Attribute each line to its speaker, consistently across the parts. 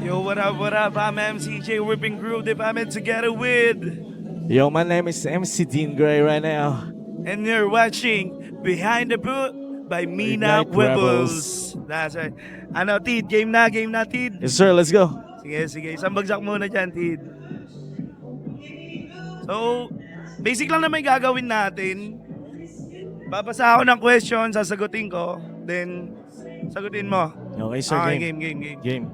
Speaker 1: Yo, what up? I'm MCJ Whipping Crew, Department together with...
Speaker 2: Yo, my name is MC Dean Gray right now.
Speaker 1: And you're watching Behind the Boot by Mina
Speaker 2: Midnight
Speaker 1: Webbles. That's right. Ano, Tid? Game na, Tid?
Speaker 2: Yes, sir, let's go.
Speaker 1: Sige. Isang bagsak muna dyan, Tid. So, basic lang naman yung gagawin natin. Babasa ako ng question, sasagutin ko. Then, sagutin mo.
Speaker 2: Okay, sir,
Speaker 1: Okay,
Speaker 2: game.
Speaker 1: game.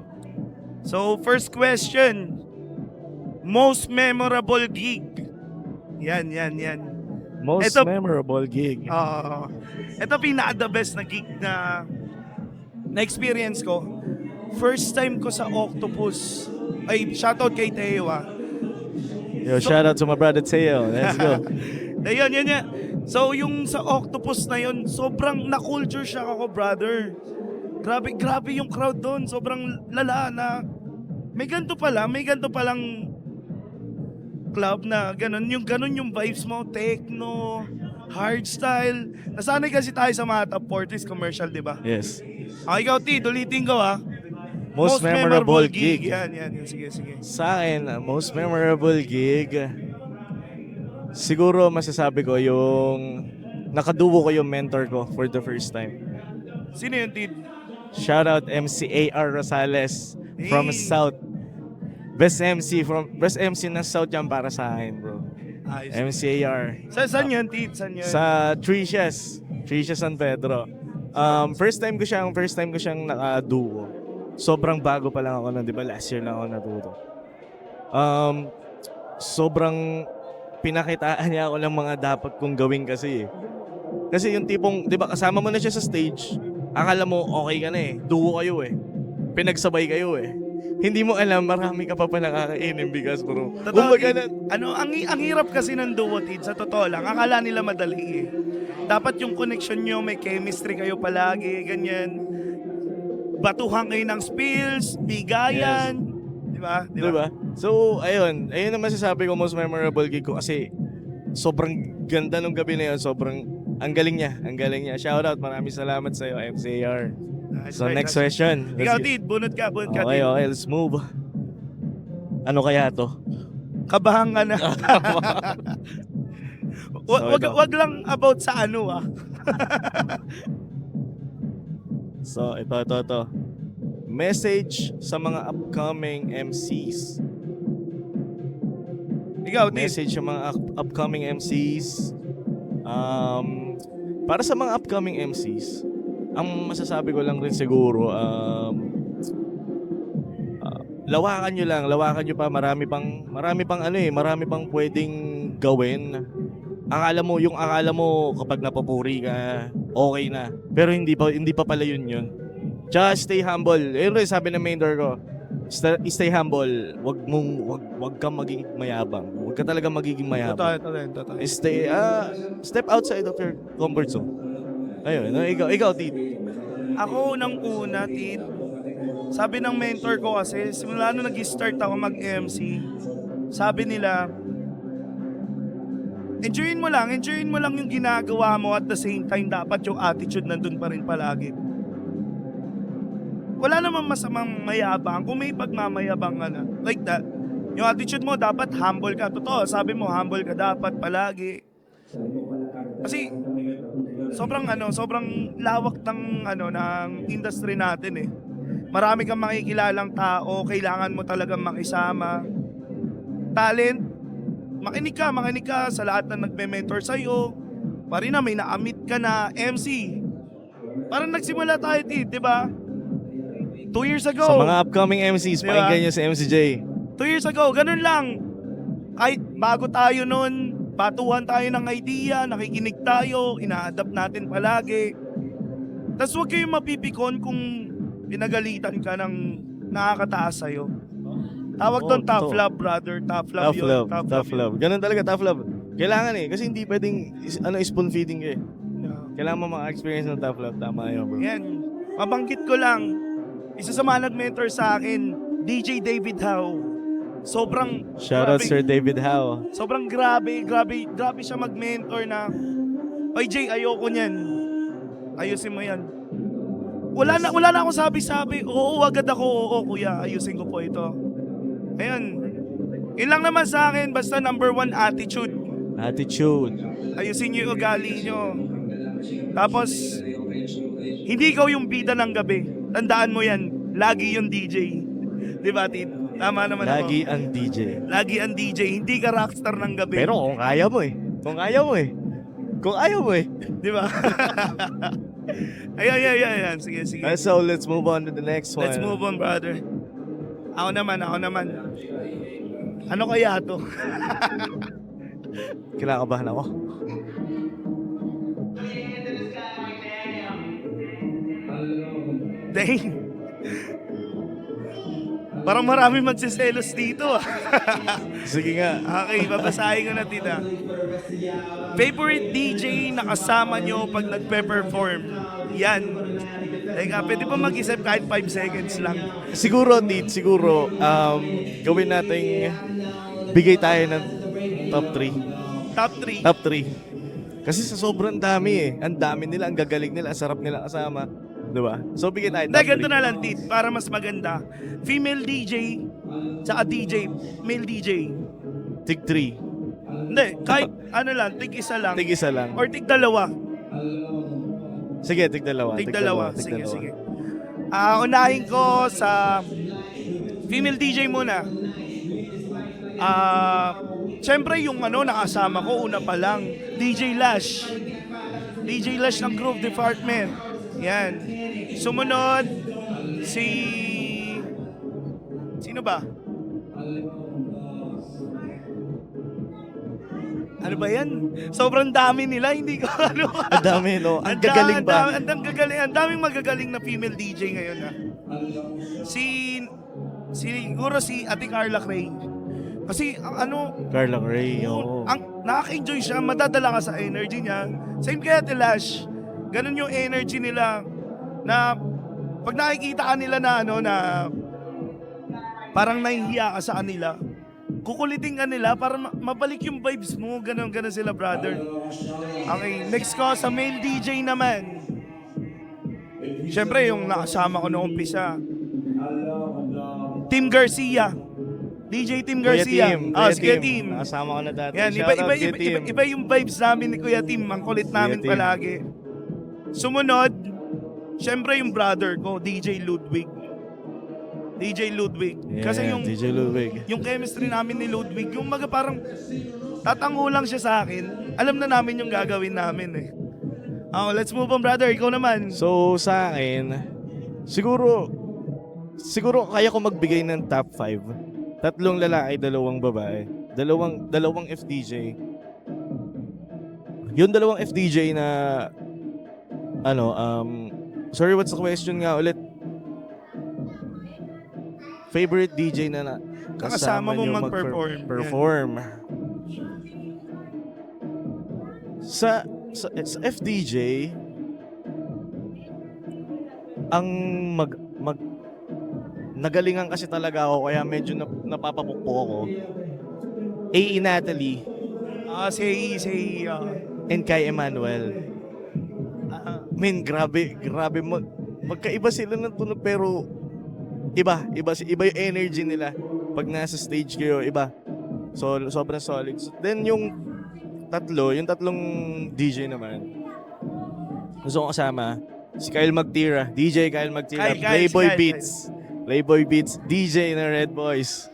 Speaker 1: So, first question. Most memorable gig. Yan.
Speaker 2: Most
Speaker 1: Ito-
Speaker 2: memorable gig.
Speaker 1: Ito pinaka-the best na gig na experience ko. First time ko sa Octopus. Ay, shoutout kay Teo
Speaker 2: Yo, shout out to my brother Teo. Let's go.
Speaker 1: Ayun, yan. So, yung sa Octopus na yun, sobrang na-culture shock ako, brother. Grabe yung crowd doon. Sobrang lala na may ganito palang club na ganun yung vibes mo, techno, hardstyle. Nasanay kasi tayo sa mga top 40s commercial, di ba?
Speaker 2: Yes.
Speaker 1: Ikaw, Tid, ulitin ko
Speaker 2: Most memorable gig.
Speaker 1: Yan. Sige.
Speaker 2: Sa akin, most memorable gig, siguro masasabi ko yung nakaduo ko yung mentor ko for the first time.
Speaker 1: Sino yun, Tid?
Speaker 2: Shout out MCAR Rosales from
Speaker 1: Hey.
Speaker 2: South. Best MC ng South yan para sa akin, bro.
Speaker 1: Ayos.
Speaker 2: MCAR.
Speaker 1: Saan yun, Tid? Saan yun?
Speaker 2: Sa Tricias San Pedro. First time ko siyang nakaduo. Sobrang bago pa lang ako nun, di ba? Last year lang ako natuto. Sobrang pinakitaan niya ako ng mga dapat kong gawin kasi eh. Kasi yung tipong, di ba, kasama mo na siya sa stage, akala mo okay ka na eh. Duo kayo eh. Pinagsabay kayo eh. Hindi mo alam, marami ka pa nakakainin bigas, bro. Kumbaga na,
Speaker 1: Ang hirap kasi ng duo, Tid, sa totoo lang. Akala nila madali eh. Dapat yung connection nyo, may chemistry kayo palagi, ganyan. Batuhan kayo ng spills, bigayan. Di ba?
Speaker 2: Diba? So, ayun ang masasabi ko most memorable gig ko kasi sobrang ganda nung gabi na yun. Ang galing niya. Shout out, maraming salamat sa iyo, MCAR. So, next question.
Speaker 1: Ikaw, Tid, bunot ka,
Speaker 2: Okay,
Speaker 1: Tid.
Speaker 2: let's move. Ano kaya to?
Speaker 1: Kabahan ka na.
Speaker 2: ito.
Speaker 1: Wag lang about sa ano
Speaker 2: So, ito. Message sa mga upcoming MCs.
Speaker 1: Ikaw, Tid.
Speaker 2: Message sa mga upcoming MCs. Para sa mga upcoming MCs, ang masasabi ko lang rin siguro, lawakan nyo pa, marami pang pwedeng gawin. Akala mo kapag napapuri ka, okay na. Pero hindi pa pala yun. Tsaka stay humble. Ayun rin sabi ng mentor ko, stay humble. Wag kang maging mayabang. Wag ka talaga magiging mayabang.
Speaker 1: Totoo.
Speaker 2: Step outside of your comfort zone. Ayun, ikaw, Tid.
Speaker 1: Ako nang una, Tid, sabi ng mentor ko kasi, simula nung nag-start ako mag-MC, sabi nila, enjoyin mo lang yung ginagawa mo at the same time, dapat yung attitude nandun pa rin palagi. Wala namang masamang mayabang kung may pagmamayabang ka na. Like that. Yung attitude mo, dapat humble ka. Totoo, sabi mo, humble ka dapat palagi. Kasi, sobrang lawak ng industry natin eh. Marami kang makikilalang tao, kailangan mo talagang makisama. Talent, makinig ka sa lahat na nagme-mentor sa'yo. Pari na may na-meet ka na MC. Parang nagsimula tayo, Tid, di ba? 2 years ago.
Speaker 2: Sa mga upcoming MCs,
Speaker 1: Diba?
Speaker 2: pakinggan nyo si MCJ.
Speaker 1: 2 years ago, ganun lang. Kahit bago tayo nun, batuhan tayo ng idea, nakikinig tayo, ina-adapt natin palagi. Tapos huwag kayong mapipikon kung pinagalitan ka ng nakakataas sa'yo. Tawag doon tough
Speaker 2: totoo.
Speaker 1: love, brother. Tough love yun.
Speaker 2: Tough love. Ganun talaga, tough love. Kailangan eh, kasi hindi pwedeng spoon feeding ka eh.
Speaker 1: Yeah.
Speaker 2: Kailangan mo maka-experience ng tough love. Tama yun, bro.
Speaker 1: Yan. Mabanggit ko lang, isa sa mga nag-mentor sa akin, DJ David Howe. Sobrang
Speaker 2: Shout out Sir David Howe.
Speaker 1: Sobrang grabe siya mag-mentor na, oy Jay, ayoko niyan. Ayusin mo yan. wala na akong sabi-sabi. Oo, agad ako. Oo, kuya, ayusin ko po ito. Ayun. Yun lang naman sa akin, basta number 1 attitude.
Speaker 2: Attitude.
Speaker 1: Ayusin niyo yung ugali niyo. Tapos, hindi ikaw yung bida ng gabi. Tandaan mo yan, lagi yung DJ. Di ba, Tid? Tama naman
Speaker 2: Lagi
Speaker 1: ako.
Speaker 2: ang DJ.
Speaker 1: Lagi ang DJ, hindi ka rockstar ng gabi.
Speaker 2: Pero kung kaya mo eh. Kung ayaw mo eh. Kung ayaw mo eh.
Speaker 1: Di ba? Ayan. Sige.
Speaker 2: So, let's move on to the next one.
Speaker 1: Let's move on, brother. Ako naman. Ano kaya to?
Speaker 2: Kinakabahan ako.
Speaker 1: Dang. Parang marami magsiselos dito.
Speaker 2: Sige nga.
Speaker 1: Okay, babasahin ko na tita. Favorite DJ na kasama nyo pag nagpe-perform? Yan. Teka, pwede pa mag-isip kahit 5 seconds lang.
Speaker 2: Siguro, gawin nating bigay tayo ng top 3.
Speaker 1: Top 3.
Speaker 2: Top 3. Kasi sa sobrang dami eh. Ang dami nila, ang gagaling nila, ang sarap nila kasama. Diba? So, bigay tayo top 3.
Speaker 1: Ganito na lang, Tit, para mas maganda. Female DJ, tsaka DJ, male DJ.
Speaker 2: Tig 3.
Speaker 1: Hindi, kahit ano lang, tig isa lang.
Speaker 2: Tig isa lang.
Speaker 1: Or tig dalawa.
Speaker 2: Sige, tig dalawa.
Speaker 1: Tig dalawa. Sige. Unahin ko sa female DJ muna. Siyempre yung nakasama ko una pa lang, DJ Lash. DJ Lash ng Groove Department. Yan. Sumunod sino ba? Ano ba yan? Sobrang dami nila, hindi ko
Speaker 2: Ang dami, no? Ang gagaling ba?
Speaker 1: Ang daming magagaling na female DJ ngayon, ha? Siguro si Ate Carla Cray. Kasi,
Speaker 2: Carla Ray, oo.
Speaker 1: nakaka-enjoy siya, madadala ka sa energy niya. Same kaya Ate Lash. Ganun yung energy nila na pag nakikita ka nila na parang nahihiya ka sa kanila, kukulitin ka nila para mabalik yung vibes mo. Ganun sila, brother. Okay, next ko sa male DJ naman. Siyempre, yung nakasama ko noong umpisa. Tim Garcia. DJ Tim Garcia. Kuya Tim.
Speaker 2: Nakasama ko na dati.
Speaker 1: Yan, iba yung vibes namin ni Kuya Tim. Ang kulit namin
Speaker 2: Tim.
Speaker 1: palagi. Sumunod, siyempre yung brother ko, DJ Ludwig. Kasi yung
Speaker 2: DJ Ludwig.
Speaker 1: yung chemistry namin ni Ludwig, yung parang tatango lang siya sa akin. Alam na namin yung gagawin namin eh. Let's move on, brother. Ikaw naman.
Speaker 2: So, sa akin, siguro kaya ko magbigay ng top 5. 3 lalaki, 2 babae. Dalawang FDJ. Yung 2 FDJ na sorry, what's the question nga ulit? Favorite DJ na
Speaker 1: Kasama mo
Speaker 2: nyo
Speaker 1: mag-perform.
Speaker 2: Sa FDJ, ang nagalingan kasi talaga ako kaya medyo napapapukpo ako. A.E. Natalie and Kai Emmanuel. Grabe magkaiba sila ng tunog pero iba yung energy nila pag nasa stage kayo, iba. So sobrang solid. Then yung tatlong DJ naman, gusto ko kasama si Kyle Magtira, DJ Kyle Magtira, Playboy Beats, DJ na Red Boys.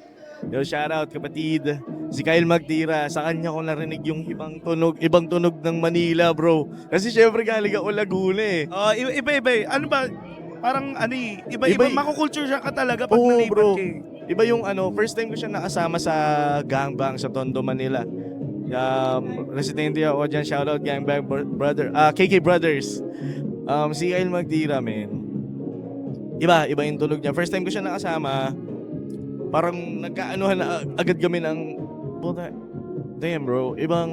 Speaker 2: Yo, shout out kapatid. Si Kyle Magtira, sa kanya ko narinig yung ibang tunog ng Manila, bro. Kasi syempre galing ako Laguna eh.
Speaker 1: Iba. Ano ba? Parang iba makukulture siya ka talaga pag nalipat
Speaker 2: bro.
Speaker 1: ka eh.
Speaker 2: Iba yung first time ko siya nakasama sa Gangbang sa Tondo, Manila. Residente ako dyan, shoutout Gangbang brother, KK Brothers. Si Kyle Magtira, man. Iba yung tunog niya. First time ko siya nakasama, parang nagkaanuhan na agad kami ng damn bro, iba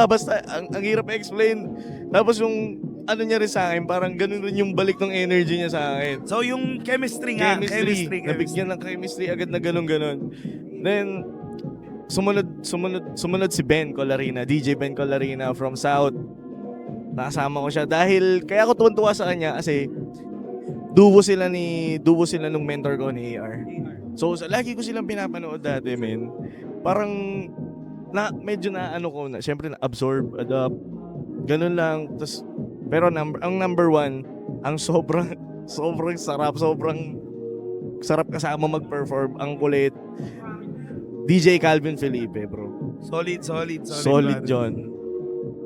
Speaker 2: basta, ang hirap i-explain. Tapos yung niya rin sa akin, parang ganun rin yung balik ng energy niya sa akin.
Speaker 1: So yung chemistry nga.
Speaker 2: Nabigyan ng chemistry agad na ganun. Then, sumunod si Ben Colarina, DJ Ben Colarina from South. Nakasama ko siya dahil kaya ako tuwan-tuwa sa kanya kasi duo sila nung mentor ko ni AR. So lagi ko silang pinapanood dati, men. Parang medyo na ano ko na, syempre na absorb, adapt. Ganun lang. Pero ang number one, ang sobrang sarap kasama mag-perform, ang kulit. DJ Calvin Felipe, bro.
Speaker 1: Solid
Speaker 2: Solid
Speaker 1: brother.
Speaker 2: John.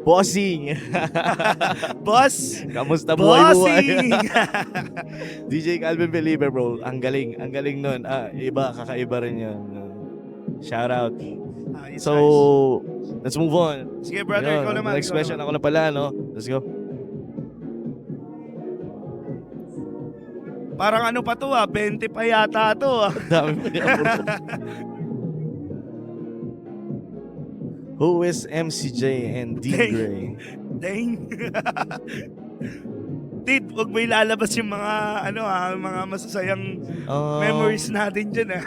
Speaker 2: Bossing.
Speaker 1: Boss!
Speaker 2: Kamusta buhay?
Speaker 1: Bossing!
Speaker 2: DJ Calvin Felipe, bro. Ang galing nun. Kakaiba rin yun. Shout out.
Speaker 1: Nice,
Speaker 2: So, let's move on.
Speaker 1: sige brother,
Speaker 2: Yun,
Speaker 1: ikaw naman.
Speaker 2: next
Speaker 1: ikaw
Speaker 2: question
Speaker 1: naman.
Speaker 2: ako na pala, no? Let's go.
Speaker 1: Parang ano pa to 20 pa yata to
Speaker 2: Dami mo niya, bro. Who is MCJ and Dean
Speaker 1: Dang.
Speaker 2: Gray?
Speaker 1: Dang. Tid, huwag mo ilalabas yung mga mga masasayang memories natin dyan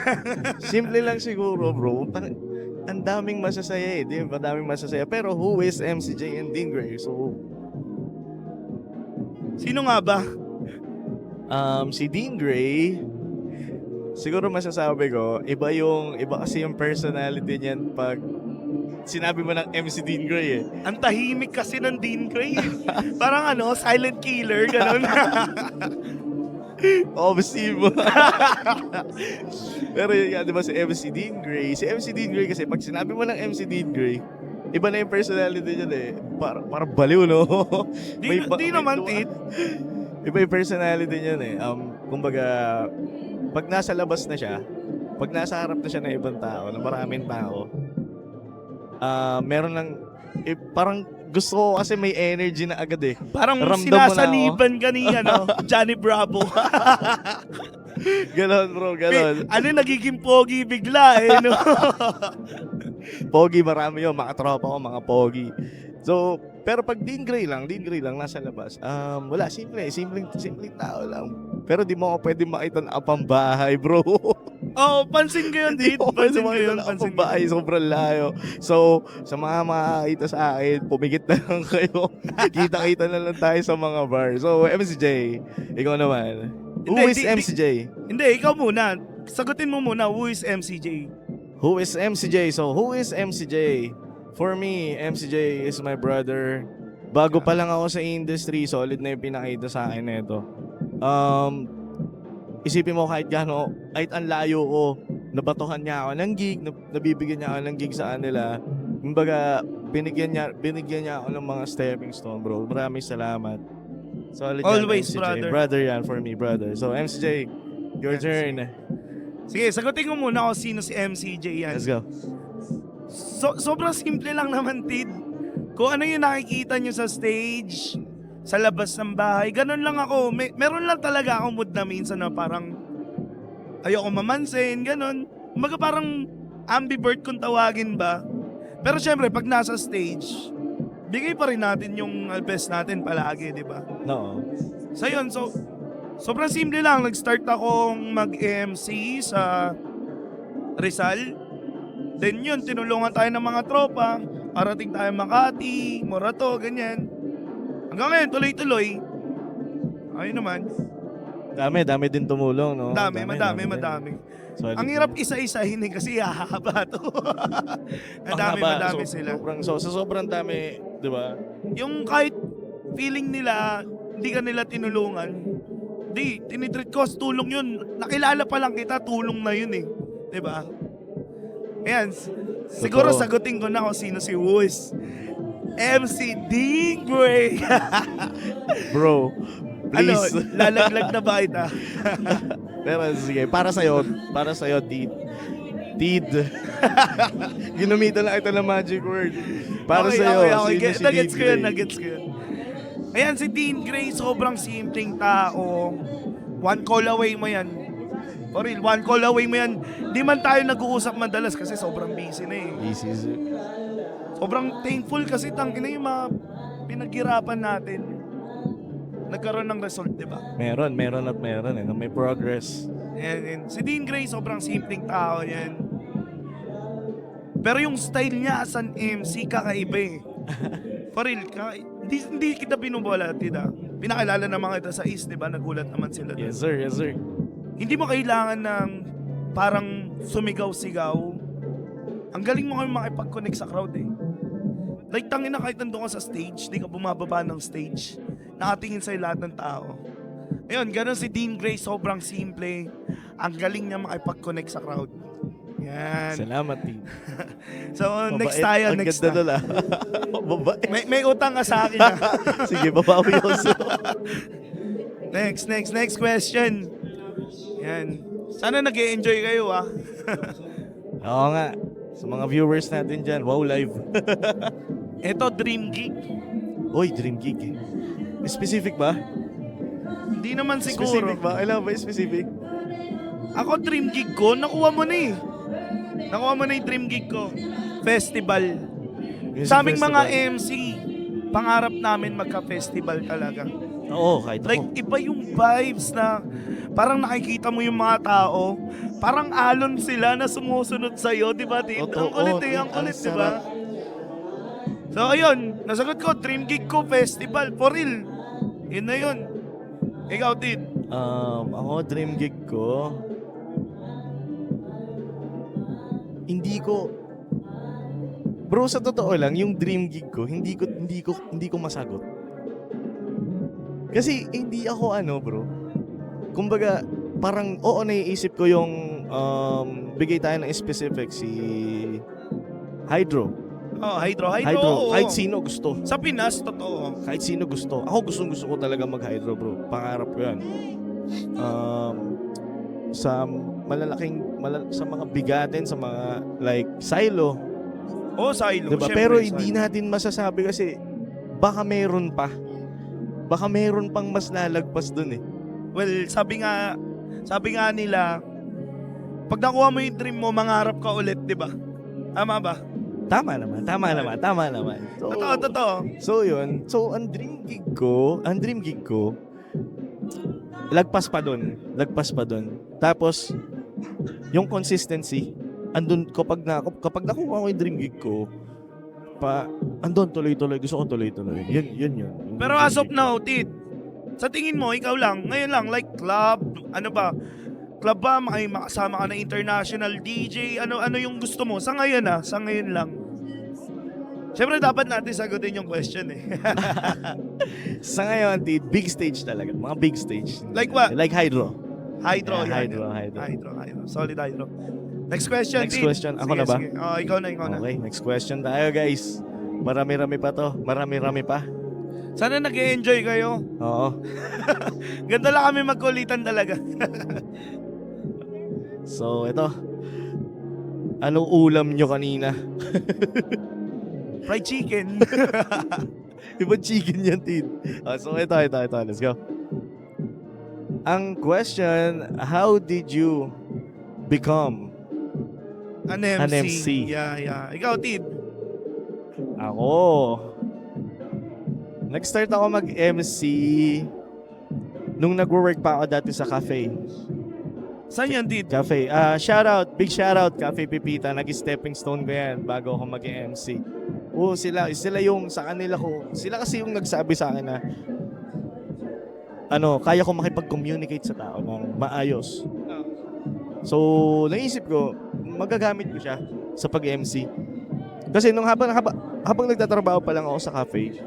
Speaker 2: Simple lang siguro, bro. Ang daming masasaya eh. Di ba? Daming masasaya. Pero who is MCJ and Dean Gray? So,
Speaker 1: Sino nga ba?
Speaker 2: si Dean Gray, siguro masasabi ko, iba kasi yung personality niyan pag sinabi mo ng MC Dean Gray eh.
Speaker 1: Ang tahimik kasi ng Dean Gray. Parang silent killer, gano'n.
Speaker 2: Obviously mo. Pero yun nga, di ba si MC Dean Gray? Si MC Dean Gray kasi pag sinabi mo ng MC Dean Gray, iba na yung personality niyan eh. Parang baliw, no?
Speaker 1: Di naman, Tid.
Speaker 2: Iba yung personality niyan eh. Kumbaga, pag nasa labas na siya, pag nasa harap na siya ng ibang tao, ng maraming tao, meron lang, parang gusto ko kasi may energy na agad eh.
Speaker 1: Parang
Speaker 2: Ramdam mo na
Speaker 1: sinasaliban ka ni Johnny Bravo.
Speaker 2: Ganon bro, ganon.
Speaker 1: Nagiging pogi bigla no?
Speaker 2: Pogi, marami yun. Mga tropa ko, mga pogi. So, pero pag Dean Gray lang nasa labas. Wala, simpleng tao lang. Pero di mo ako pwede makita na pambahay, bro.
Speaker 1: Pansin ko yun, Tid. Pansin ko yun.
Speaker 2: Pambahay, sobrang layo. So, sa mga makakita sa akin, pumigit na lang kayo. Kita-kita na lang tayo sa mga bar. So, MCJ, ikaw naman. Who is MCJ?
Speaker 1: Hindi, ikaw muna. Sagutin mo muna, who is MCJ?
Speaker 2: Who is MCJ? So, who is MCJ? For me, MCJ is my brother. Bago pa lang ako sa industry, solid na yung pinakita sa akin nito. Isipin mo kahit ang layo ko, nabatuhan niya ako ng gig, nabibigyan niya ako ng gig sa kanila. Kumbaga, binigyan niya ako ng mga stepping stone, bro. Maraming salamat. Solid
Speaker 1: Always,
Speaker 2: yan, MCJ.
Speaker 1: brother.
Speaker 2: Brother yan for me, brother. So, MCJ, your turn.
Speaker 1: Sige, sagutin ko muna kung sino si MCJ yan.
Speaker 2: Let's go.
Speaker 1: Sobrang simple lang naman, Tid. Kung ano yung nakikita nyo sa stage, sa labas ng bahay, ganun lang ako. Meron lang talaga akong mood na minsan na parang ayoko mamansin, ganun. Umaga parang ambivert kung tawagin ba. Pero syempre, pag nasa stage, bigay pa rin natin yung best natin palagi, di ba?
Speaker 2: No.
Speaker 1: So yun, sobrang simple lang. Nag-start akong mag-MC sa Rizal. Then yun, tinulungan tayo ng mga tropa. Parating tayo Makati, Morato, ganyan. Hanggang ngayon, tuloy-tuloy. Ayun naman.
Speaker 2: Dami din tumulong, no?
Speaker 1: Madami.
Speaker 2: Solid.
Speaker 1: Ang hirap isa-isahin kasi hahaba to. Madami sila.
Speaker 2: Sobrang dami, di ba?
Speaker 1: Yung kahit feeling nila, hindi ka nila tinulungan. Di, tinitreat ko as tulong yun. Nakilala pa lang kita, tulong na yun eh. Di ba? Ayan, siguro
Speaker 2: Totoo.
Speaker 1: sagutin ko na kung sino si Wuz. MC Dean Gray.
Speaker 2: Bro, please.
Speaker 1: Lalaglag na ba kita?
Speaker 2: Pero sige, para sa'yo, Tid. Ginamitan lang ito ng magic word. Para sa'yo, sino si Dean Gray?
Speaker 1: Nagets ko yun. Ayan, si Dean Gray, sobrang simpleng tao. One call away mo yan. For real, one call away mo yan. Di man tayo nag-uusap madalas kasi sobrang busy na eh.
Speaker 2: Easy.
Speaker 1: Sobrang thankful kasi tangina yung mga pinaghirapan natin. Nagkaroon ng result, di ba?
Speaker 2: Meron eh. May progress.
Speaker 1: Ayan. Si Dean Gray, sobrang simpleng tao yan. Pero yung style niya as an MC, kakaiba eh. For real, Hindi kita binubola, tita. Pinakilala naman kita sa East, di ba? Nagulat naman sila doon.
Speaker 2: Yes sir, yes sir.
Speaker 1: Hindi mo kailangan ng parang sumigaw-sigaw. Ang galing mo kami makipag-connect sa crowd eh. Like tangina kahit nandun ka sa stage, di ka bumababa ng stage. Nakatingin sa'yo lahat ng tao. Ayun, ganun si Dean Gray, sobrang simple. Ang galing niya makipag-connect sa crowd. Yan.
Speaker 2: Salamat, team.
Speaker 1: So, next tayo,
Speaker 2: Ang
Speaker 1: next
Speaker 2: ganda
Speaker 1: tayo.
Speaker 2: nila. Mabait.
Speaker 1: May utang ka sa akin. ah.
Speaker 2: Sige, babawi ako sa...
Speaker 1: Next question. Yan. Sana nag-e-enjoy kayo ah.
Speaker 2: Oo nga. Sa mga viewers natin dyan, wow, live.
Speaker 1: Ito, dream gig.
Speaker 2: Oy, dream gig eh. Specific ba?
Speaker 1: Hindi naman siguro.
Speaker 2: Specific ba? Kailangan ba specific?
Speaker 1: Ako, dream gig ko, nakuha mo na eh. Nakuha mo na yung dream gig ko. Festival.
Speaker 2: Music
Speaker 1: Sa aming mga
Speaker 2: festival.
Speaker 1: MC, pangarap namin magka-festival talaga.
Speaker 2: Oo, kahit
Speaker 1: Like,
Speaker 2: ako.
Speaker 1: iba yung vibes na parang nakikita mo yung mga tao, parang alon sila na sumusunod sa'yo, di ba, Tid?
Speaker 2: Totoo,
Speaker 1: Ang kulit eh, ang
Speaker 2: Tid.
Speaker 1: kulit,
Speaker 2: Ang
Speaker 1: di ba? So, ayun, nasagot ko, dream gig ko, festival, for real. Yun na yun. Ikaw, Tid.
Speaker 2: Ako, dream gig ko, hindi ko, bro, sa totoo lang, yung dream gig ko, hindi ko masagot. Kasi hindi ako bro. Kumbaga, parang naiisip ko yung bigay tayo ng specific si Hydro.
Speaker 1: Oh, Hydro.
Speaker 2: Hydro,
Speaker 1: oo.
Speaker 2: kahit sino gusto.
Speaker 1: Sa Pinas, totoo.
Speaker 2: Kahit sino gusto. Ako gusto ko talaga mag-hydro, bro. Pangarap ko yan. Sa sa mga bigatin, sa mga like silo.
Speaker 1: Oh, Silo.
Speaker 2: Diba?
Speaker 1: syempre,
Speaker 2: Pero
Speaker 1: Silo.
Speaker 2: hindi natin masasabi kasi baka meron pa. Baka meron pang mas lalagpas dun eh.
Speaker 1: Well, sabi nga nila, pag nakuha mo yung dream mo, mangarap ka ulit, di ba? Tama ba?
Speaker 2: Tama naman. So,
Speaker 1: Totoo.
Speaker 2: So yun. So ang dream gig ko, lagpas pa dun. Tapos yung consistency, andun kapag nakuha ko yung dream gig ko, andun tuloy-tuloy. Gusto ko tuloy-tuloy. Yun. Yung
Speaker 1: Pero
Speaker 2: dream
Speaker 1: as of
Speaker 2: gig ko.
Speaker 1: now, Tid, sa tingin mo, ikaw lang, ngayon lang, like club, ano ba? Club ba? May makasama ka na international DJ? Ano yung gusto mo? Sa ngayon lang. Siyempre, dapat natin sagutin yung question eh.
Speaker 2: Sa ngayon, big stage talaga. Mga big stage.
Speaker 1: Like what?
Speaker 2: Like Hydro.
Speaker 1: Hydro,
Speaker 2: Yeah,
Speaker 1: yan.
Speaker 2: Hydro.
Speaker 1: Hydro. Solid Hydro. Next question,
Speaker 2: Next
Speaker 1: Tid.
Speaker 2: question. Ako na ba?
Speaker 1: Sige. Oh, ikaw na.
Speaker 2: Okay, next question tayo guys. Marami-rami pa to. Marami-rami pa.
Speaker 1: Sana nag-e-enjoy kayo.
Speaker 2: Oo.
Speaker 1: Ganda lang kami magkulitan talaga.
Speaker 2: So, ito. Anong ulam nyo kanina?
Speaker 1: Fried chicken.
Speaker 2: Iba chicken yan, Tid. So, ito. Let's go. Ang question, how did you become
Speaker 1: An MC.
Speaker 2: An MC.
Speaker 1: Yeah. Ikaw, Tid.
Speaker 2: Ako? Nag-start ako mag-MC nung nag-work pa ako dati sa cafe.
Speaker 1: Saan yan, Tid?
Speaker 2: Cafe. Big shout out, Cafe Pipita. Nag-stepping stone ko yan bago ako mag-MC. Sila yung sa kanila ko. Sila kasi yung nagsabi sa akin na kaya ko makipag-communicate sa tao ng maayos. So, naisip ko, magagamit ko siya sa pag-MC. Kasi nung habang nagtatrabaho pa lang ako sa cafe,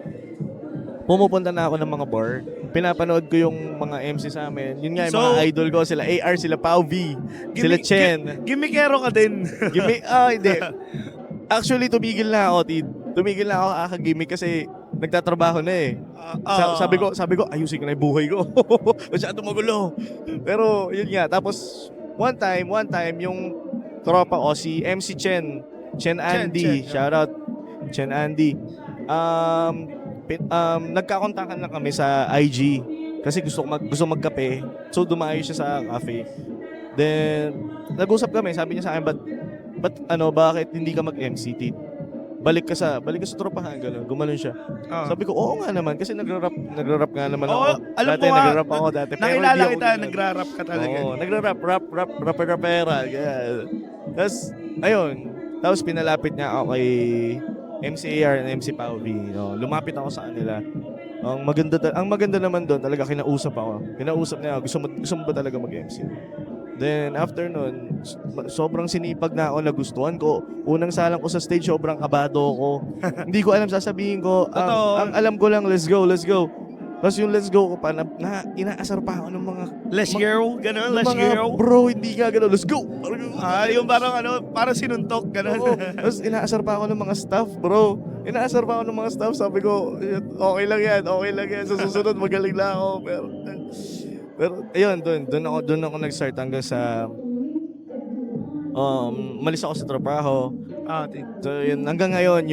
Speaker 2: pumupunta na ako ng mga bar. Pinapanood ko yung mga MC sa amin. Yun nga, yung
Speaker 1: So,
Speaker 2: mga idol ko. Sila AR, sila Pau V, sila Chen.
Speaker 1: Gimikero ka din.
Speaker 2: Hindi. Actually, tumigil na ako, Tid. Tumigil na ako kakagimik kasi nagtatrabaho na eh. Sabi ko, ayusin ko na yung buhay ko. Masyado magulo. Pero, yun nga. Tapos, one time, yung tropa ko, si MC Chen Andy.
Speaker 1: Chen.
Speaker 2: Shout out, Chen Andy. Nagkakontakan lang kami sa IG kasi gusto magkape. So dumayo siya sa cafe. Then nag-usap kami, sabi niya sa akin, bakit hindi ka mag-MC, Tid? Balik ka sa tropahan, gano'n. Gumanon siya. Sabi ko, oo nga naman kasi nagra-rap nga naman ako.
Speaker 1: Alam
Speaker 2: Dati
Speaker 1: ko nga,
Speaker 2: nagra-rap ako dati. Pero
Speaker 1: nakilala
Speaker 2: hindi ako
Speaker 1: kita,
Speaker 2: ganun.
Speaker 1: nagra-rap ka talaga.
Speaker 2: Oo, rapera. Tapos, ayun. Tapos pinalapit niya ako MCAR and MC Pao V. No, lumapit ako sa kanila. Ang maganda naman doon, talaga kinausap ako. Kinausap niya, gusto mo ba talaga mag-MC? Then after nun, sobrang sinipag na ako, nagustuhan ko. Unang salang ko sa stage, sobrang kabado ko. Hindi ko alam sasabihin ko.
Speaker 1: Totoo.
Speaker 2: Ang alam ko lang, let's go. Tapos yung let's go ko pa, inaasar pa ako ng mga
Speaker 1: Let's go, gano'n, let's
Speaker 2: mga
Speaker 1: go.
Speaker 2: bro, hindi nga gano'n, let's go.
Speaker 1: Yung parang sinuntok, gano'n.
Speaker 2: Oo. Tapos inaasar pa ako ng mga staff, bro. Inaasar pa ako ng mga staff. Sabi ko, okay lang yan. Sa susunod, magaling lang ako. Pero ayun, doon ako nag-start hanggang sa malis ako sa trabaho. So yun, hanggang ngayon,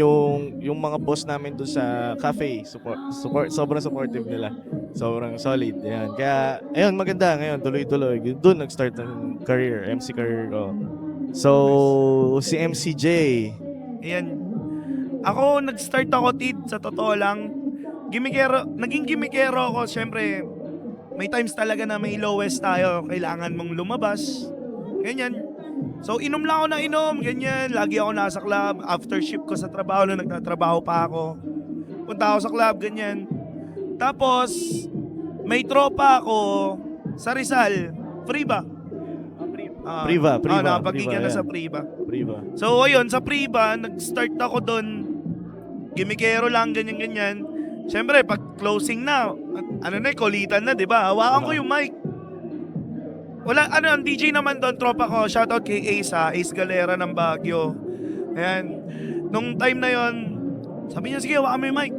Speaker 2: yung mga boss namin doon sa cafe, sobrang supportive nila. Sobrang solid. Yan. Kaya, ayun, maganda ngayon, tuloy-tuloy. Doon nag-start ang MC career ko. So, si MCJ.
Speaker 1: Ayan. Ako, nag-start ako, Tid, sa totoo lang. Naging gimikero ako, syempre. May times talaga na may lowest tayo. Kailangan mong lumabas. Ganyan. So, inom lang ako na inom. Ganyan. Lagi ako nasa club. After shift ko sa trabaho, na nagtatrabaho pa ako. Punta ako sa club, ganyan. Tapos, may tropa ako sa Rizal. Free ba?
Speaker 2: Priva.
Speaker 1: Nakapagigyan na
Speaker 2: yan.
Speaker 1: sa Priva.
Speaker 2: Priva.
Speaker 1: So, ayun, sa Priva, nag-start ako doon. Gimikero lang, ganyan-ganyan. Siyempre, pag closing na, kulitan na, di ba? Hawakan ko yung mic. Wala, ang DJ naman doon, tropa ko, shoutout kay Ace Ace Galera ng Baguio. Ayan. Nung time na yon, sabi niya, sige, hawakan mo yung mic.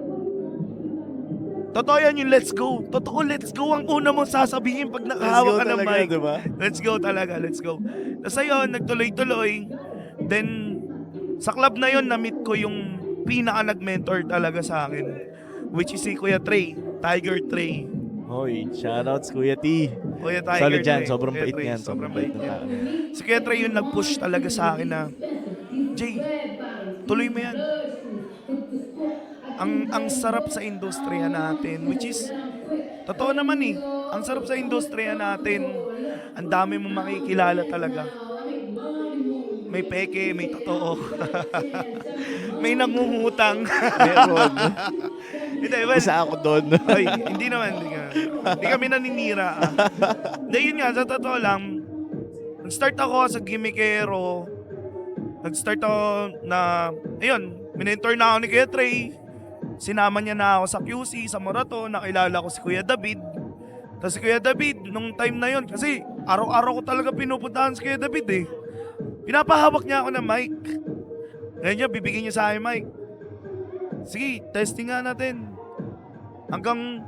Speaker 1: Totoo yan yung let's go. Totoo, let's go ang una mong sasabihin pag nakahawak ka ng mic.
Speaker 2: Diba?
Speaker 1: Let's go talaga, let's go. Tapos ayun, nagtuloy-tuloy. Then, sa club na yon, na-meet ko yung pinaka nag-mentor talaga sa akin. Which is si Kuya Trey, Tiger Trey.
Speaker 2: Hoy, shoutouts Kuya T.
Speaker 1: Kuya Tiger
Speaker 2: Solid yan,
Speaker 1: Trey.
Speaker 2: sobrang
Speaker 1: Kuya
Speaker 2: bait
Speaker 1: Trey,
Speaker 2: niyan.
Speaker 1: Sobrang bait niyan. Si Kuya Trey yung nag-push talaga sa akin na, Jay, tuloy mo yan. Ang sarap sa industriya natin, which is, totoo naman eh, ang sarap sa industriya natin, ang dami mong makikilala talaga. May peke, may totoo. May nangungutang.
Speaker 2: Meron.
Speaker 1: Hindi, well,
Speaker 2: Isa ako doon.
Speaker 1: ay, hindi naman. Hindi kami naninira. Hindi, yun nga, sa totoo lang, nag-start ako sa gimikero. Nag-start ako na, ayun, minentor na ako ni Kuya Trey. Sinama niya na ako sa QC, sa Morato. Nakilala ko si Kuya David. Tapos si Kuya David, nung time na yun, kasi araw-araw ko talaga pinupuntahan si Kuya David eh. Pinapahawak niya ako ng mic. Ngayon niya, bibigyan niya sa akin mic. Sige, testing nga natin. Hanggang,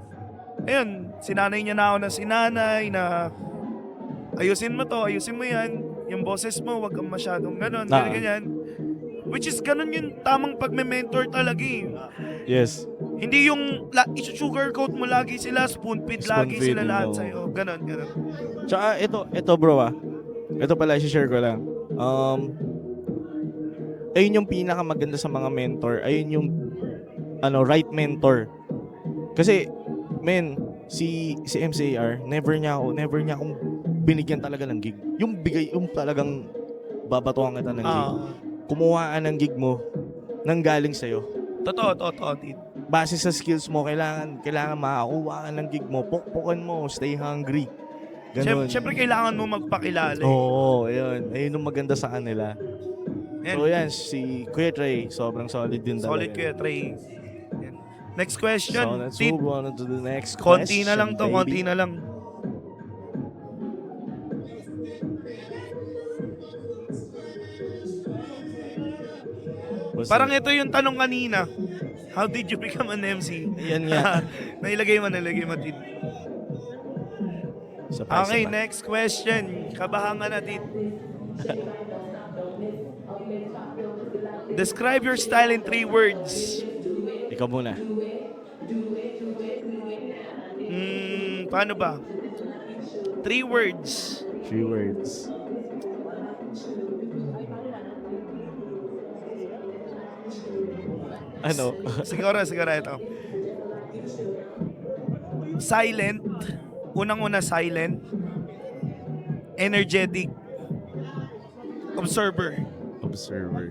Speaker 1: ayun, sinanay niya na ako na sinanay na ayusin mo to, ayusin mo yan. Yung boses mo, wag kang masyadong ganon, ganyan. Which is ganon yung tamang pagme-mentor talaga eh.
Speaker 2: Yes.
Speaker 1: Hindi yung i-sugarcoat mo lagi sila, spoon-feed lagi
Speaker 2: Spoon-feed,
Speaker 1: sila lahat
Speaker 2: no.
Speaker 1: sa'yo. Ganon.
Speaker 2: Tsaka ito bro Ito pala, i-share ko lang. Ayun yung pinakamaganda sa mga mentor. Ayun yung right mentor. Kasi, si MCAR, never niya akong binigyan talaga ng gig. Yung talagang babatuhan kita ng gig. Kumuha ka ng gig mo nang galing sa'yo.
Speaker 1: Totoo, Tid.
Speaker 2: Base sa skills mo, kailangan makakuha ka ng gig mo. Pokpokan mo, stay hungry. Ganun.
Speaker 1: Siyempre kailangan mo magpakilala.
Speaker 2: Oo, ayun. Ayun yung maganda sa kanila.
Speaker 1: Yan.
Speaker 2: So yan, si Kuya Trey, sobrang solid din talaga.
Speaker 1: Solid Kuya Trey. Yan. Next question.
Speaker 2: So let's
Speaker 1: Tid,
Speaker 2: move on to the next
Speaker 1: konti
Speaker 2: question.
Speaker 1: na lang to,
Speaker 2: baby.
Speaker 1: konti na lang.
Speaker 2: What's
Speaker 1: Parang
Speaker 2: that?
Speaker 1: ito yung tanong kanina. How did you become an MC?
Speaker 2: Yan nga.
Speaker 1: Nailagay mo, Tid.
Speaker 2: Isa pa.
Speaker 1: Okay, next question. Kabahangan natin. Describe your style in 3 words.
Speaker 2: Ikaw muna.
Speaker 1: Paano ba? 3 words.
Speaker 2: 3 words. Ano?
Speaker 1: Siguro ito. Silent. Unang-una silent. Energetic. Observer.
Speaker 2: Observer.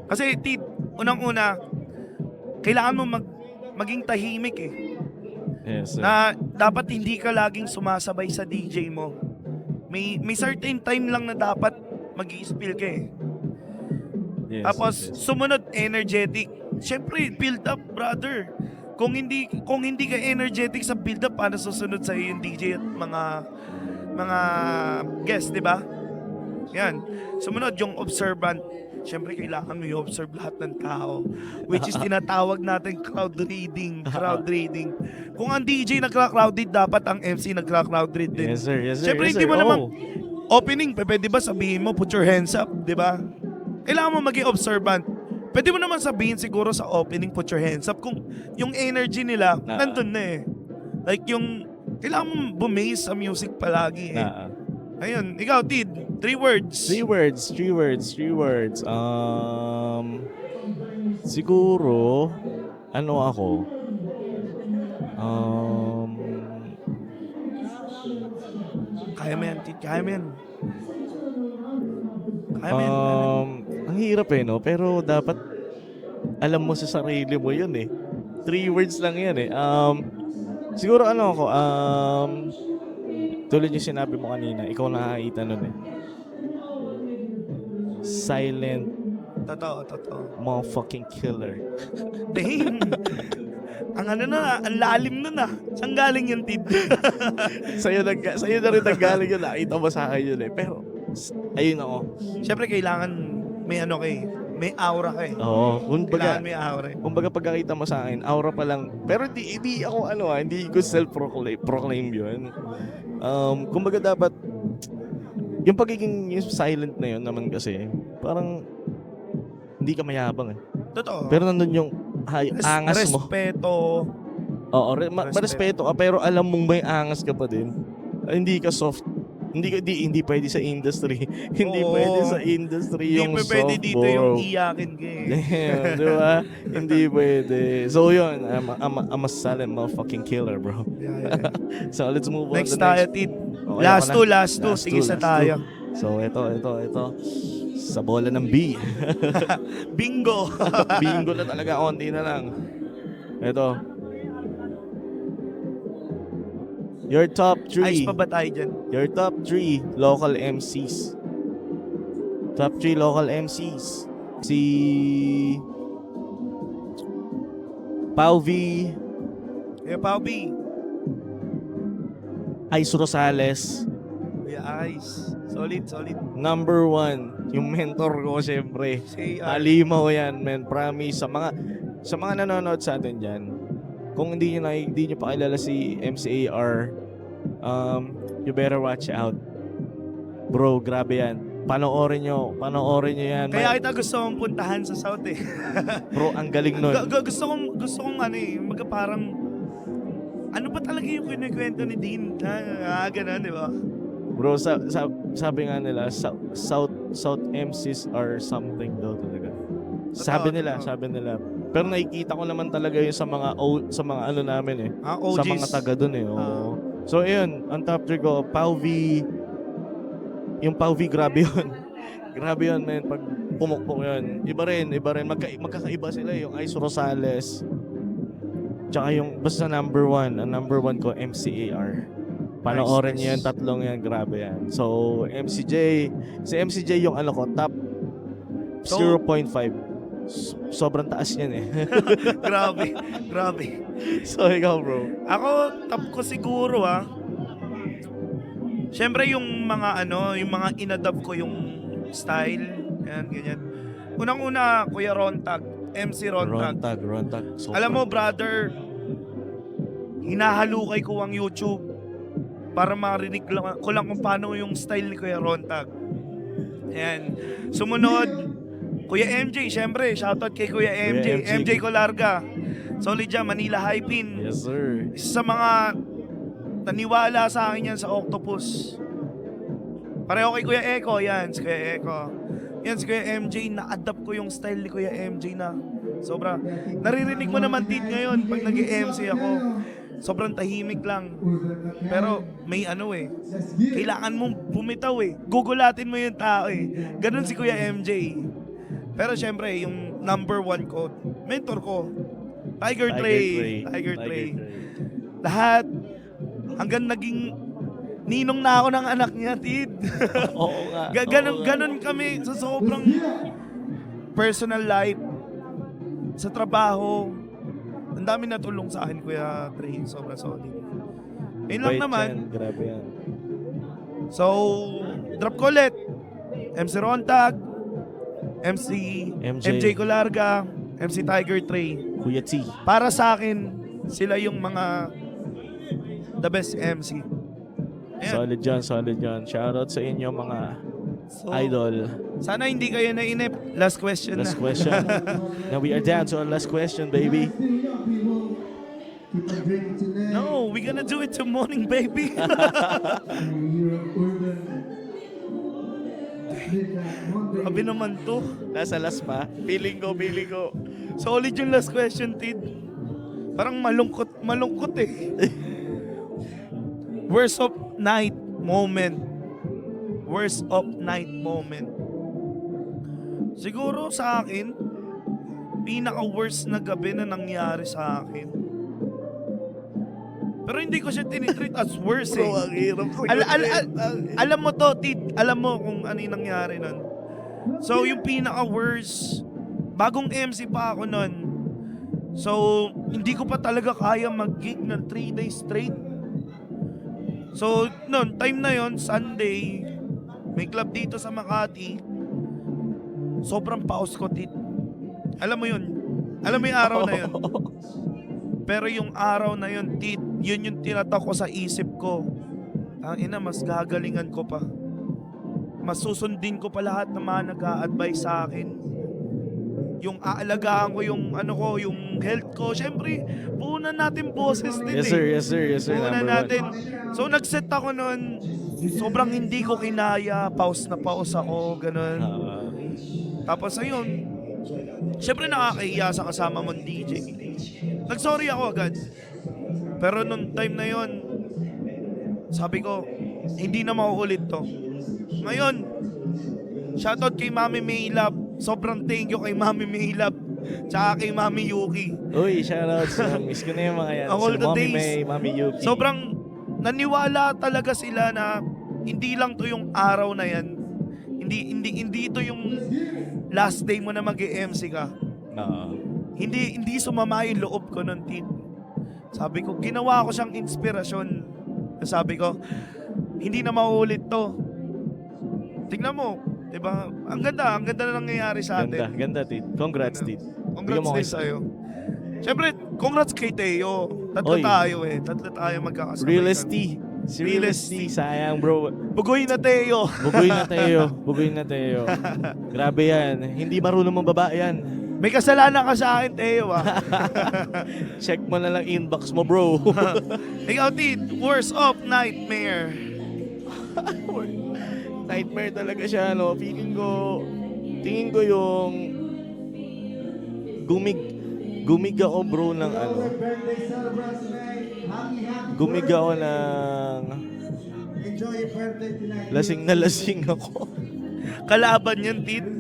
Speaker 1: Kasi, Tid, unang-una, kailangan mo maging tahimik eh.
Speaker 2: Yes, sir.
Speaker 1: Na dapat hindi ka laging sumasabay sa DJ mo. May certain time lang na dapat mag-i-spill ka eh.
Speaker 2: Yes,
Speaker 1: Tapos
Speaker 2: yes, yes.
Speaker 1: sumunod energetic. Siyempre, build up, brother. Kung hindi ka energetic sa build up, paano susunod sa yung DJ at mga guests, 'di ba? Yan. Sumunod yung observant. Siyempre, kailangan mo i-observe lahat ng tao. Which is tinatawag natin crowd reading. Crowd reading. Kung ang DJ nagka-crowd read, dapat ang MC nagka-crowd read din.
Speaker 2: Yes, sir. Yes, sir.
Speaker 1: Siyempre,
Speaker 2: Yes,
Speaker 1: hindi
Speaker 2: sir.
Speaker 1: mo naman
Speaker 2: Oh.
Speaker 1: opening, pwede ba sabihin mo, put your hands up, di ba? Kailangan mo maging observant. Pwede mo naman sabihin siguro sa opening, put your hands up, kung yung energy nila, nandun na eh. Like yung, kailangan mo bumase sa music palagi eh. Ayun, ikaw, Tid, 3 words.
Speaker 2: Three words. Siguro, ano ako?
Speaker 1: Kaya mo yan, Tid, kaya mo yan. Kaya mo yan, kaya mo yan.
Speaker 2: Ang hirap eh, no? Pero dapat alam mo sa sarili mo yun eh. 3 words lang yan eh. Siguro ano ako, tulad yung sinabi mo kanina, ikaw nakakita nun eh. Silent
Speaker 1: Totoo.
Speaker 2: motherfucking killer.
Speaker 1: Damn. Ang ano na, ang lalim nun ah. Saan galing yung Tid?
Speaker 2: sa'yo na rin nanggaling yun. Nakita mo sa akin yun eh. Pero, ayun ako.
Speaker 1: Siyempre, kailangan may ano kay, may aura ka eh.
Speaker 2: Oo.
Speaker 1: Kailangan may aura eh.
Speaker 2: Kumbaga pagkakita mo sa akin, aura pa lang. Pero hindi ako hindi ko self-proclaim yun. Kumbaga dapat, yung pagiging yung silent na yun naman kasi, parang hindi ka mayabang eh.
Speaker 1: Totoo.
Speaker 2: Pero nandun yung angas mo.
Speaker 1: Respeto.
Speaker 2: Oo, marespeto ka pero alam mong may angas ka pa din. Hindi ka soft. Hindi pwede sa industry. Hindi
Speaker 1: Oo.
Speaker 2: pwede sa industry yung
Speaker 1: Hindi
Speaker 2: soft,
Speaker 1: pwede dito
Speaker 2: bro.
Speaker 1: yung iyakin ka eh.
Speaker 2: Damn, di ba? Hindi pwede. So yun, I'm a silent motherfucking killer, bro.
Speaker 1: Yeah.
Speaker 2: So let's move on
Speaker 1: Next
Speaker 2: to
Speaker 1: tayo, Tid.
Speaker 2: Okay,
Speaker 1: Last
Speaker 2: ako na.
Speaker 1: two. Sige sa tayo.
Speaker 2: So ito. Sa bola ng B.
Speaker 1: Bingo.
Speaker 2: Bingo na talaga, konti na lang. Ito. Your top 3.
Speaker 1: Ayos pa ba tayo dyan?
Speaker 2: Your top 3 local MCs. Top 3 local MCs. Si Pau V,
Speaker 1: Kuya Pao B.
Speaker 2: Ice Rosales,
Speaker 1: Kuya Ice. Solid.
Speaker 2: number 1, yung mentor ko syempre.
Speaker 1: Si
Speaker 2: Halimaw yan, man. Promise sa mga nanonood sa atin diyan. Kung hindi niyo pa kilala si MCAR, you better watch out. Bro, grabe yan. Panoorin nyo yan.
Speaker 1: Kaya kita gusto kong puntahan sa South eh.
Speaker 2: Bro, ang galing nun.
Speaker 1: gusto kong ano eh, parang ano ba talaga yung kinikwento ni Dean? Ganun, di ba?
Speaker 2: Bro, sabi nga nila, South MCs are something daw talaga. Sabi nila. Pero nakikita ko naman talaga yun sa mga ano namin eh.
Speaker 1: OGs.
Speaker 2: Sa mga taga doon eh. Oo. So ayun, ang top 3 ko, Pau V. Yung Pau V, grabe yun. Grabe yun, man. Pag pumukpok yun. Iba rin. Magkakaiba sila yung Ice Rosales. Tsaka yung, basta number 1. Ang number 1 ko, MCAR. Panoorin niyo yan, tatlong yan. Grabe yan. So, MCJ. Si MCJ yung ano ko, top 0.5. Sobrang taas yan eh.
Speaker 1: Grabe.
Speaker 2: So, ikaw bro.
Speaker 1: Ako, top ko siguro Siyempre yung mga inadapt ko yung style, ganyan. Unang-una, Kuya Rontag, MC Rontag.
Speaker 2: Rontag.
Speaker 1: Alam mo, brother, hinahalukay ko ang YouTube para marinig ko lang kung paano yung style ni Kuya Rontag. Ayan. Sumunod, Kuya MJ, syempre, shoutout kay Kuya MJ. MJ Colarga. Solid dyan, Manila Hypin.
Speaker 2: Yes, sir.
Speaker 1: Isa sa mga naniwala sa akin yan sa Octopus. Pareho kay Kuya Eko, yan, si Kuya Eko. Yan, si Kuya MJ, na-adapt ko yung style ni Kuya MJ na sobra. Naririnig mo naman, Tid, ngayon, pag nag-MC ako, sobrang tahimik lang. Pero may kailangan mong bumitaw eh. Gugulatin mo yung tao eh. Ganun si Kuya MJ. Pero syempre, yung number 1 ko, mentor ko, Tiger
Speaker 2: Tiger
Speaker 1: Trey. Lahat, hanggang naging ninong na ako ng anak niya, Tid.
Speaker 2: Oo nga.
Speaker 1: Ganon kami sa sobrang personal life, sa trabaho. Ang dami natulong sa akin, Kuya Trey. Sobrang solid. Yun lang naman.
Speaker 2: Grabe yan.
Speaker 1: So, drop ko ulit. MC Rontag, MJ Colarga, MC Tiger Trey.
Speaker 2: Kuya T.
Speaker 1: Para sa akin, sila yung mga the best MC. Ayan.
Speaker 2: Solid yan. Shoutout sa inyo mga
Speaker 1: So,
Speaker 2: idol.
Speaker 1: sana hindi kayo nainip. Last question
Speaker 2: Last
Speaker 1: na.
Speaker 2: question. Now we are down to our last question, baby.
Speaker 1: No, we gonna do it till morning, baby. Grabe naman to.
Speaker 2: Nasa last pa. Feeling ko.
Speaker 1: Solid yung last question, Tid. Parang malungkot eh. Worst of night moment. Siguro sa akin, pinaka-worst na gabi na nangyari sa akin. Pero hindi ko siya tinitreat as worst eh.
Speaker 2: Bro, ang hirap ko.
Speaker 1: Alam mo to, Tid. Alam mo kung ano yung nangyari nun. So, yung pinaka-worst, bagong MC pa ako nun. So, hindi ko pa talaga kaya mag-gig ng 3 days straight. So, nun, time na yon Sunday, may club dito sa Makati. Sobrang paus ko, Tid. Alam mo yun? Alam mo yung araw na yun? Pero yung araw na yun, Tid, yun yung tinatak ko sa isip ko. Ina, mas gagalingan ko pa. Mas susundin ko pa lahat ng mga nag-a-advise sa akin. Yung aalagaan ko yung yung health ko. Siyempre, puhunan natin boses din
Speaker 2: Yes sir.
Speaker 1: Puhunan
Speaker 2: Number
Speaker 1: natin.
Speaker 2: one.
Speaker 1: So nag-set ako nun. Sobrang hindi ko kinaya. Pause ako. Ganun. Tapos ayun. Siyempre nakakahiya sa kasama mong DJ. Nag-sorry ako agad. Pero nung time na yon, sabi ko, hindi na mauulit to. Ngayon, shoutout kay Mami Maylab. Sobrang thank you kay Mami Maylab. Tsaka kay Mami Yuki.
Speaker 2: Uy, shoutouts. Miss ko na yung mga yan.
Speaker 1: All the
Speaker 2: Mommy
Speaker 1: days.
Speaker 2: May, Mami Yuki.
Speaker 1: Sobrang naniwala talaga sila na hindi lang to yung araw na yan. Hindi ito yung last day mo na mag-MC ka. Hindi sumama yung loob ko nun, Tid. Sabi ko, ginawa ko siyang inspirasyon. Sabi ko, hindi na mauulit to. Tingnan mo, diba? Ang ganda na nangyayari sa atin.
Speaker 2: Ganda, Tid. Congrats, Tid.
Speaker 1: Congrats
Speaker 2: Bigyan mo
Speaker 1: din
Speaker 2: kayo.
Speaker 1: sa'yo. Siyempre, congrats kay Teo. Tatlo
Speaker 2: Oy.
Speaker 1: Tatlo tayo magkakasabay.
Speaker 2: Realist T. Si Realist T. Sayang, bro.
Speaker 1: Bugoy na Teo.
Speaker 2: Bugoy na Teo. Grabe yan. Hindi marunong mong babae yan.
Speaker 1: May kasalanan ka sa akin, Teo, ah.
Speaker 2: Check mo na lang inbox mo, bro.
Speaker 1: Ikaw, Tid, worst of nightmare.
Speaker 2: Nightmare talaga siya, no? Tingin ko yung gumig ako, bro, ng gumig ako ng lasing na lasing ako.
Speaker 1: Kalaban yan, Tid.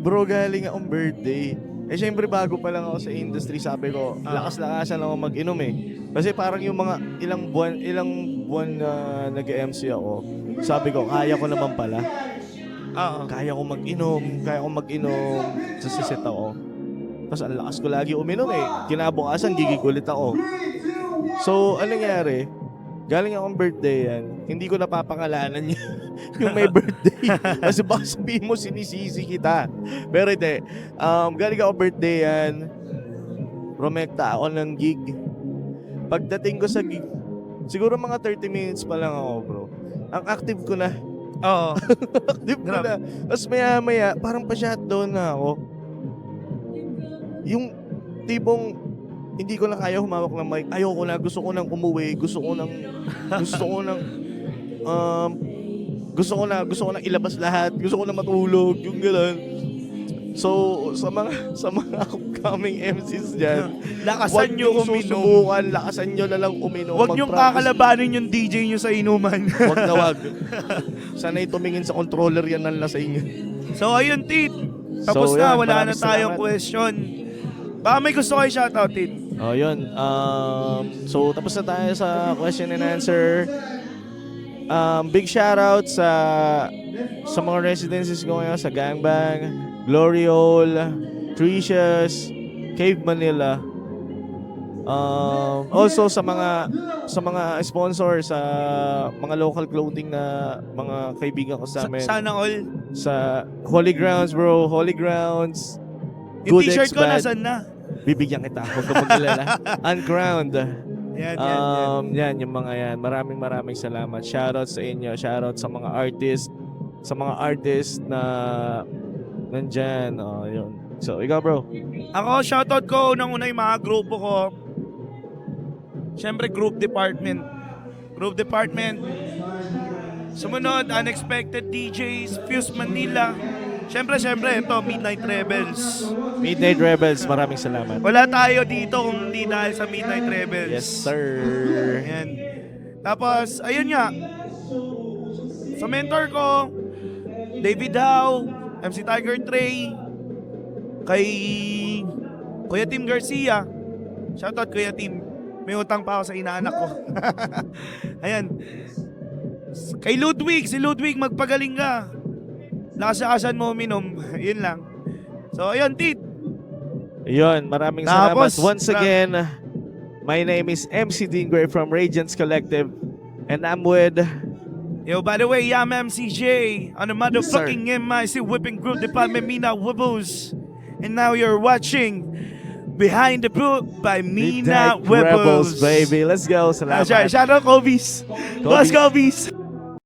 Speaker 2: Bro, galing akong birthday. Syempre bago pa lang ako sa industry, sabi ko, lakas-lakasan ako mag-inom eh. Kasi parang yung mga ilang buwan na nag-MC ako, sabi ko, kaya ko naman pala. Kaya ko mag-inom, sasisit ako. Tapos ang lakas ko lagi uminom eh. Kinabukasan, gigig ulit ako. So, anong nangyari? Galing akong birthday yan. Hindi ko napapangalanan yung may birthday. Kasi baka sabihin mo sinisisi kita. Pero hindi. Galing akong birthday yan. Romekta ako ng gig. Pagdating ko sa gig, siguro mga 30 minutes pa lang ako, bro. Ang active ko na.
Speaker 1: Oo.
Speaker 2: Active ko na. Tapos maya-maya, parang pa-shutdown na ako. Yung tipong hindi ko na kaya humawak ng mic. Ayoko na, gusto ko nang umuwi, gusto ko nang ilabas lahat, gusto ko na matulog, yung gano'n. So, sa mga upcoming MCs dyan,
Speaker 1: Lakasan nyo uminom.
Speaker 2: susubukan, lakasan nyo na lang uminom.
Speaker 1: Huwag nyo kakalabanin yung DJ nyo sa inuman.
Speaker 2: Wag na wag. Sana'y tumingin sa controller yan ng lasing.
Speaker 1: So, ayun, Tid. Tapos
Speaker 2: So,
Speaker 1: na,
Speaker 2: yun,
Speaker 1: wala na
Speaker 2: maraming
Speaker 1: tayong
Speaker 2: salamat.
Speaker 1: question. Baka may gusto kayo shoutoutin.
Speaker 2: Oh, yun. So, tapos na tayo sa question and answer. Big shoutout sa mga residences ko ngayon, sa Gangbang, Gloriol, Tricious, Cave Manila. Also sa mga sponsors, sa mga local clothing na mga kaibigan ko sa amin.
Speaker 1: Sana all.
Speaker 2: Sa Holy Grounds, bro. Holy Grounds.
Speaker 1: Yung
Speaker 2: Good
Speaker 1: t-shirt
Speaker 2: X
Speaker 1: ko,
Speaker 2: Bad.
Speaker 1: nasan na?
Speaker 2: Bibigyan kita. Huwag ka mag-alala. Uncrowned.
Speaker 1: Yan.
Speaker 2: Yan, yung mga yan. Maraming salamat. Shoutout sa inyo. Shoutout sa mga artist na nandyan. Oh, yun. So, ikaw, bro.
Speaker 1: Ako, shoutout ko unang-una yung mga grupo ko. Siyempre, group department. Sumunod, Unexpected DJs, Fuse Manila. Siyempre, ito, Midnight Rebels.
Speaker 2: Midnight Rebels, maraming salamat.
Speaker 1: Wala tayo dito kung hindi dahil sa Midnight Rebels.
Speaker 2: Yes, sir.
Speaker 1: Ayan. Tapos, ayun nga. Sa mentor ko, David Howe, MC Tiger Trey, kay Kuya Tim Garcia. Shoutout Kuya Tim. May utang pa ako sa inaanak ko. Ayan. Kay Ludwig, si Ludwig, magpagaling ka. Lakas-lakasan mo uminom. Yun lang. So, ayun, Tit.
Speaker 2: Yun, maraming
Speaker 1: Tapos,
Speaker 2: salamat. Once again, my name is MC Dingray from Radiance Collective. And I'm with...
Speaker 1: Yo, by the way, I'm MCJ on the motherfucking MIC Whipping Group Department Mina Wibbles. And now you're watching Behind the Boot by Mina
Speaker 2: Midnight Rebels,
Speaker 1: Wibbles.
Speaker 2: baby. Let's go. Salamat.
Speaker 1: Shout out Kobe's. Boss Kobe's.